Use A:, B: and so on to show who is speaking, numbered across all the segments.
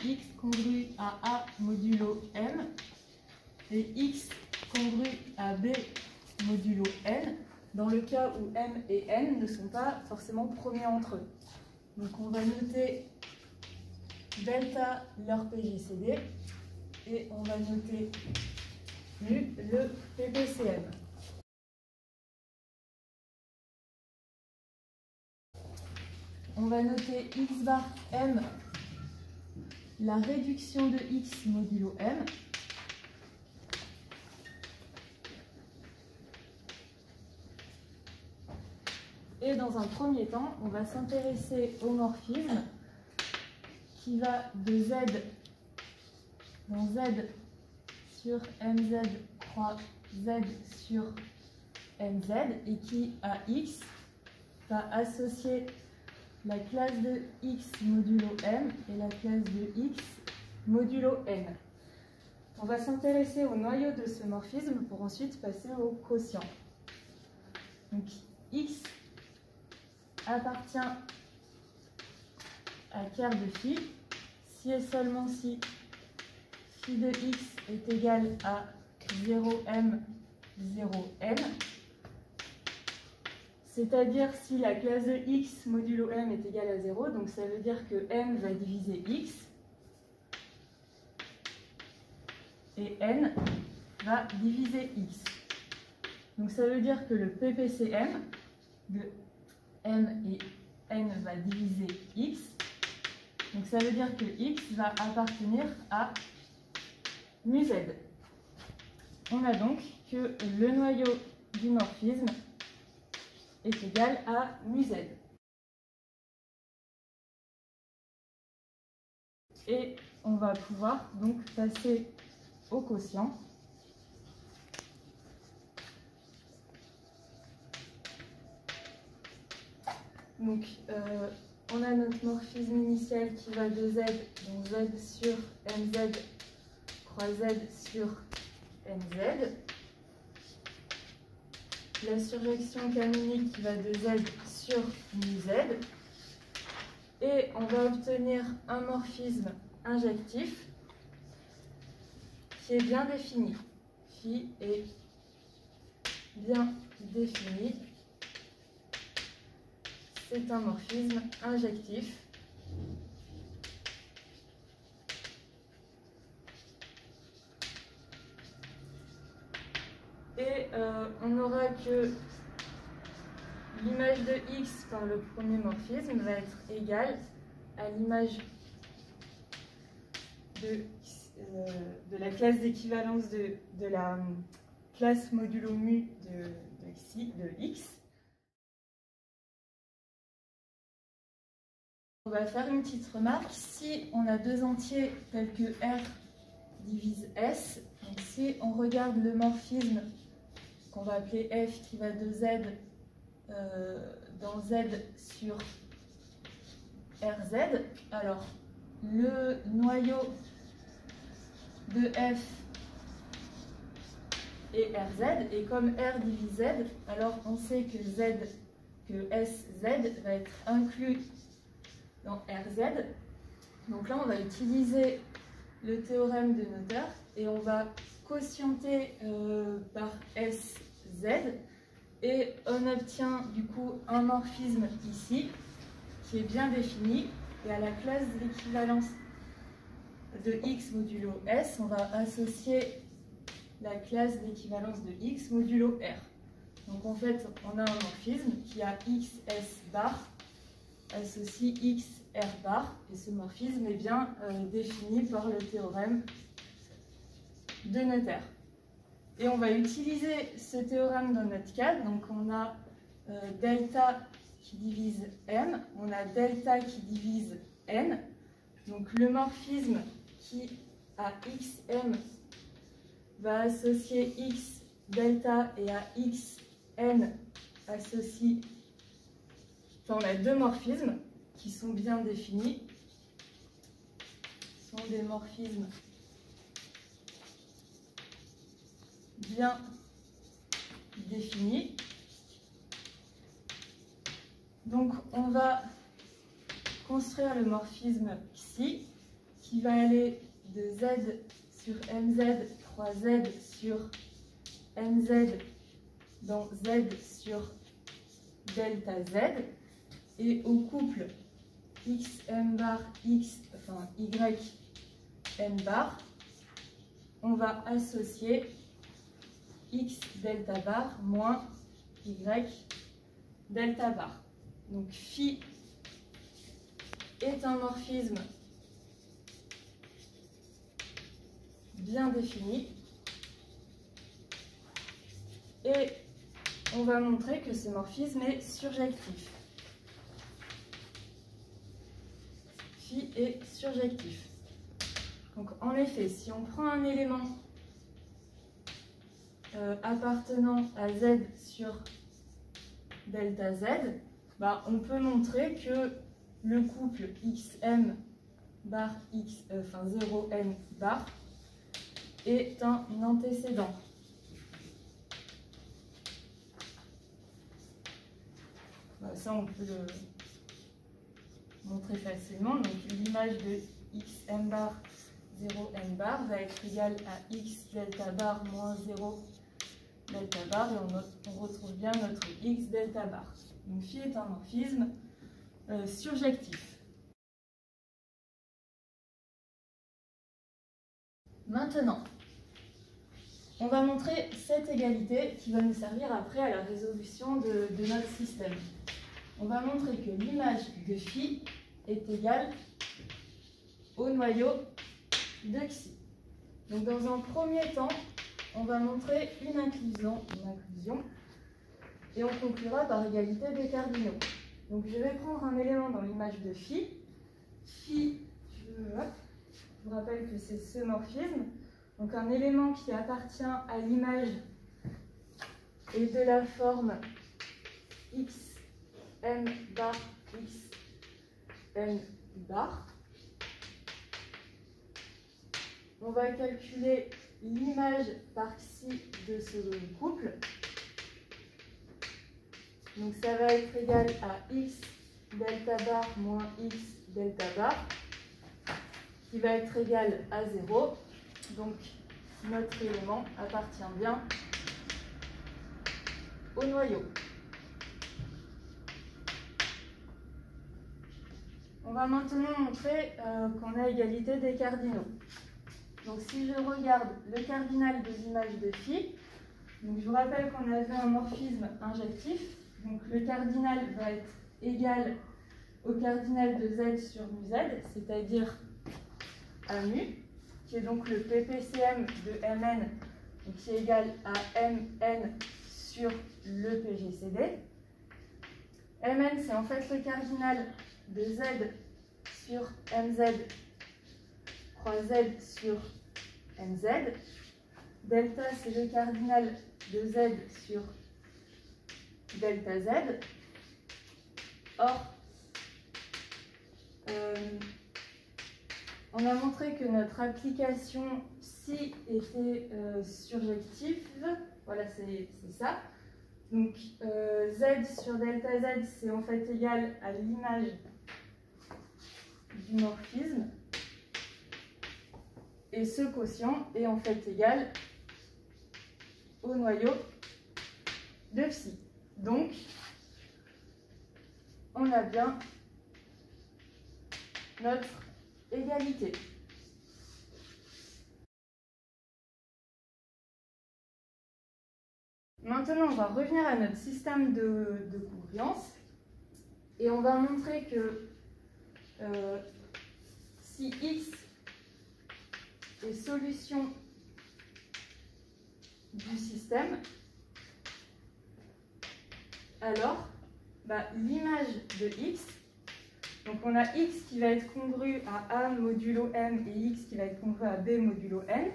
A: x congru à A modulo M et x congru à B modulo N, dans le cas où M et N ne sont pas forcément premiers entre eux. Donc on va noter delta leur PJCD et on va noter mu le PPCM. On va noter x bar M, la réduction de x modulo M. Et dans un premier temps, on va s'intéresser au morphisme qui va de Z dans Z sur MZ croix Z sur MZ et qui, à X, va associer la classe de X modulo M et la classe de X modulo N. On va s'intéresser au noyau de ce morphisme pour ensuite passer au quotient. Donc X appartient à ker de phi, si et seulement si phi de x est égal à 0m, 0n, c'est-à-dire si la classe de x modulo m est égale à 0, donc ça veut dire que m va diviser x, et n va diviser x. Donc ça veut dire que le PPCM de m et n va diviser x. Donc ça veut dire que x va appartenir à mu z. On a donc que le noyau du morphisme est égal à mu z. Et on va pouvoir donc passer au quotient. Donc, on a notre morphisme initial qui va de Z, donc Z sur MZ, croix Z sur MZ. La surjection canonique qui va de Z sur mu Z. Et on va obtenir un morphisme injectif qui est bien défini. Phi est bien défini. C'est un morphisme injectif. Et on n'aura que l'image de x par le premier morphisme va être égale à l'image de la classe d'équivalence de la classe modulo mu de x. On va faire une petite remarque. Si on a deux entiers tels que R divise S, donc si on regarde le morphisme qu'on va appeler F qui va de Z dans Z sur RZ, alors le noyau de F est RZ, et comme R divise Z, alors on sait que SZ va être inclus dans RZ. Donc là, on va utiliser le théorème de Noether et on va quotienter par SZ et on obtient du coup un morphisme ici qui est bien défini, et à la classe d'équivalence de X modulo S, on va associer la classe d'équivalence de X modulo R. Donc en fait, on a un morphisme qui a XS bar associe x r bar, et ce morphisme est bien défini par le théorème de Noether. Et on va utiliser ce théorème dans notre cas. Donc on a delta qui divise m, on a delta qui divise n. Donc le morphisme qui à xm va associer x delta et à xn associe. Enfin, on a deux morphismes qui sont bien définis. Ce sont des morphismes bien définis. Donc, on va construire le morphisme xi qui va aller de Z sur MZ, 3Z sur MZ dans Z sur delta Z, et au couple XM bar, X, enfin YM bar, on va associer X delta bar moins Y delta bar. Donc phi est un morphisme bien défini et on va montrer que ce morphisme est surjectif. Phi est surjectif. Donc en effet, si on prend un élément appartenant à Z sur delta Z, on peut montrer que le couple XM bar X, 0M bar est un antécédent. Ça, on peut le montrer facilement. Donc l'image de XM bar 0M bar va être égale à X delta bar moins 0 delta bar, et on retrouve bien notre X delta bar. Donc phi est un morphisme surjectif. Maintenant, on va montrer cette égalité qui va nous servir après à la résolution de notre système. On va montrer que l'image de phi est égale au noyau de xi. Donc dans un premier temps, on va montrer une inclusion, et on conclura par égalité des cardinaux. Donc je vais prendre un élément dans l'image de phi. Phi, je vous rappelle que c'est ce morphisme. Donc un élément qui appartient à l'image est de la forme xm bar xn bar. On va calculer l'image par xi de ce couple. Donc ça va être égal à x delta bar moins x delta bar, qui va être égal à 0. Donc notre élément appartient bien au noyau. On va maintenant montrer qu'on a égalité des cardinaux. Donc si je regarde le cardinal de l'image de phi, donc je vous rappelle qu'on avait un morphisme injectif. Donc le cardinal va être égal au cardinal de z sur mu z, c'est-à-dire à mu, qui est donc le ppcm de mn, donc qui est égal à mn sur le pgcd. Mn, c'est en fait le cardinal de z sur mz croix z sur mz. Delta, c'est le cardinal de z sur delta z. Or, on a montré que notre application psi était surjective. Voilà, c'est ça. Donc, z sur delta z, c'est en fait égal à l'image du morphisme. Et ce quotient est en fait égal au noyau de psi. Donc, on a bien notre égalité. Maintenant, on va revenir à notre système de congruence et on va montrer que si x est solution du système, alors l'image de x, donc on a x qui va être congru à a modulo m et x qui va être congru à b modulo n.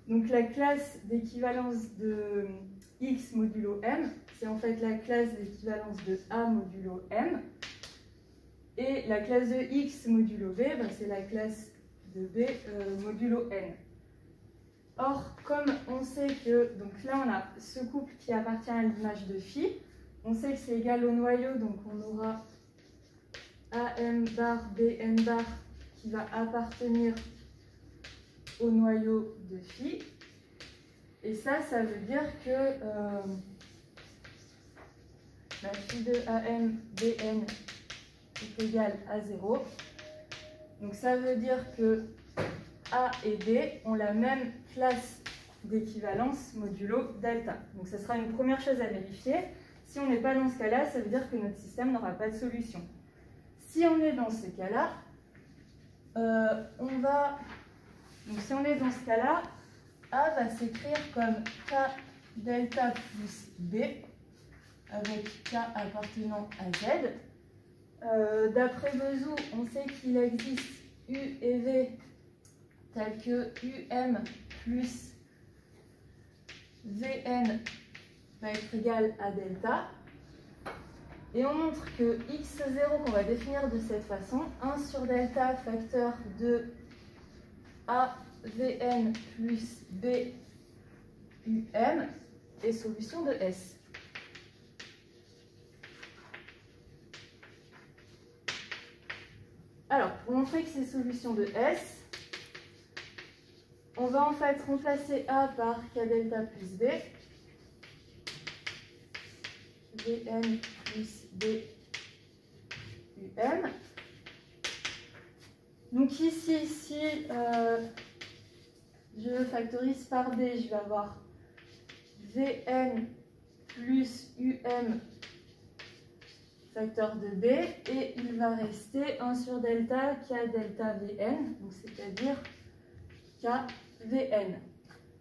A: Donc la classe d'équivalence de x modulo m, c'est en fait la classe d'équivalence de a modulo m. Et la classe de x modulo b, c'est la classe de b modulo n. Or, comme on sait que, donc là on a ce couple qui appartient à l'image de phi, on sait que c'est égal au noyau, donc on aura am bar bn bar qui va appartenir au noyau de phi. Et ça veut dire que la phi de AM Bn est égale à 0. Donc ça veut dire que A et B ont la même classe d'équivalence modulo delta. Donc ce sera une première chose à vérifier. Si on n'est pas dans ce cas-là, ça veut dire que notre système n'aura pas de solution. Si on est dans ce cas-là, si on est dans ce cas-là, A va s'écrire comme K delta plus B avec K appartenant à Z. D'après Bezout, on sait qu'il existe U et V tel que UM plus Vn va être égal à delta. Et on montre que x0 qu'on va définir de cette façon, 1 sur delta facteur de AVN plus BUM est solution de S. Alors, pour montrer que c'est solution de S, on va en fait remplacer A par K delta plus B, Vn plus BUM. Donc ici, si je factorise par B, je vais avoir Vn plus UM facteur de B, et il va rester 1 sur delta K delta Vn, c'est-à-dire KVN.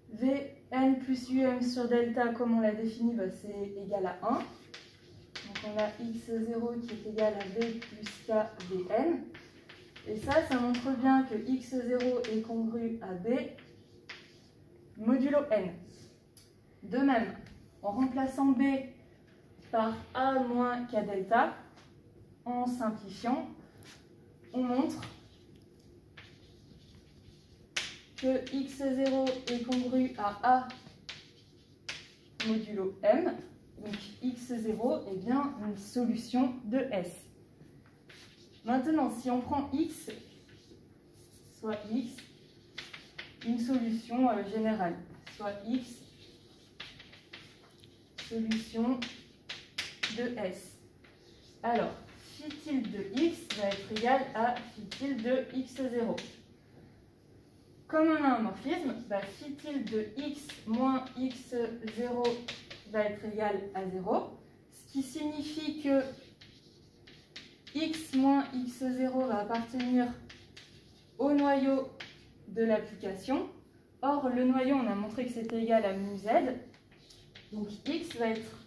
A: Vn plus UM sur delta, comme on l'a défini, c'est égal à 1. Donc on a x0 qui est égal à V plus KVN. Et ça montre bien que x0 est congru à B modulo n. De même, en remplaçant B par A moins K delta, en simplifiant, on montre que x0 est congru à A modulo M. Donc x0 est bien une solution de S. Maintenant, si on prend x, soit x, une solution générale, soit x, solution de S. Alors, phi tilde de x va être égal à phi tilde de x0. Comme on a un morphisme, phi tilde de x moins x0 va être égal à 0, ce qui signifie que x moins x0 va appartenir au noyau de l'application. Or, le noyau, on a montré que c'était égal à mu z. Donc, x va être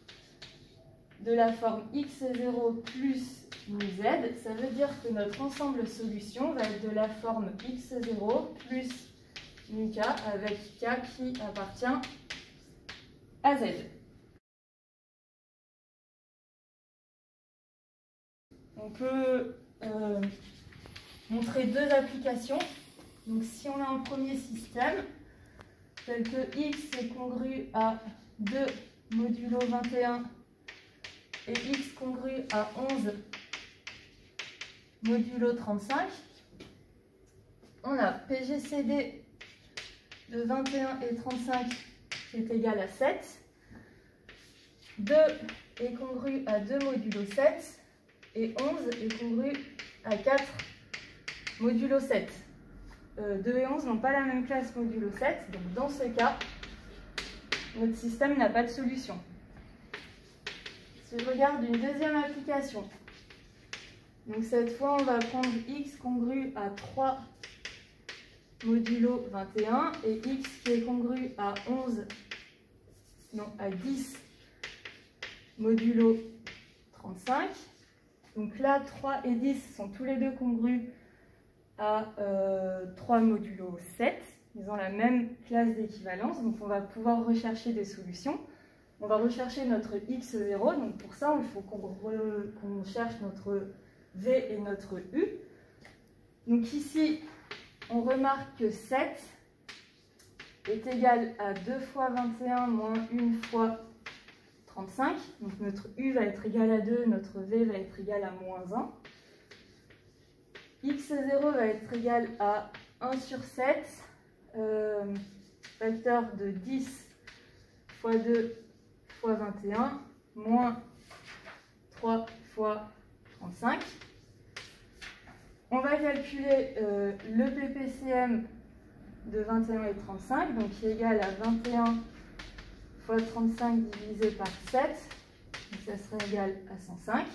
A: de la forme x0 plus mu z. Ça veut dire que notre ensemble solution va être de la forme x0 plus mu k, avec k qui appartient à z. On peut montrer deux applications. Donc si on a un premier système, tel que x est congru à 2 modulo 21 et x congru à 11 modulo 35, on a PGCD de 21 et 35 qui est égal à 7. 2 est congru à 2 modulo 7 et 11 est congru à 4 modulo 7. 2 et 11 n'ont pas la même classe modulo 7, donc dans ce cas, notre système n'a pas de solution. Si je regarde une deuxième application, donc cette fois on va prendre x congru à 3 modulo 21 et x qui est congru à 10 modulo 35. Donc là, 3 et 10 sont tous les deux congrus à 3 modulo 7. Ils ont la même classe d'équivalence, donc on va pouvoir rechercher des solutions. On va rechercher notre x0, donc pour ça, il faut qu'on cherche notre v et notre u. Donc ici, on remarque que 7 est égal à 2 fois 21 moins 1 fois 35. Donc notre u va être égal à 2, notre v va être égal à moins 1. x0 va être égal à 1 sur 7, facteur de 10 fois 2 fois 21, moins 3 fois 35. On va calculer le PPCM de 21 et 35, donc qui est égal à 21 fois 35 divisé par 7, donc ça serait égal à 105.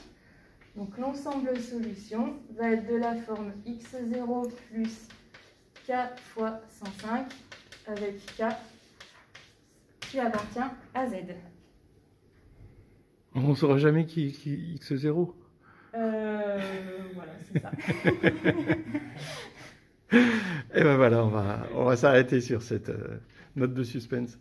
A: Donc l'ensemble solution va être de la forme x0 plus k fois 105 avec k qui appartient à z.
B: On ne saura jamais qui x0.
A: Voilà, c'est ça.
B: Et ben voilà, on va s'arrêter sur cette note de suspense.